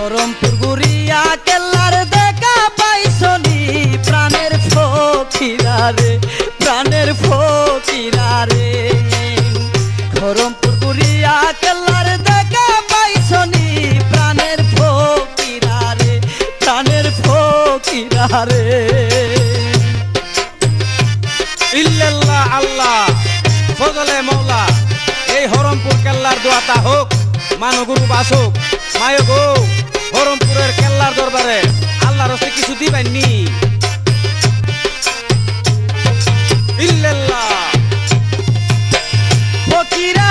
ধরমপুর গুরিয়া কেল্লার দেখা পাইছনি প্রাণের ফকিরা রে, প্রাণের ফকিরা রে। ধরমপুর গুরিয়া কেল্লার দেখা পাইছনি প্রাণের ফকিরা রে, প্রাণের ফকিরা রে। ইল্লাল্লাহ আল্লাহ ফজলে মওলা, এই হরমপুর কেল্লার দোয়াতা হোক, মানগুরু বাসুক মায় গো। হরমপুরের কেল্লার দরবারে আল্লাহর হস্তে কিছু দিবেননি। ইল্লাল্লাহ ফকিরা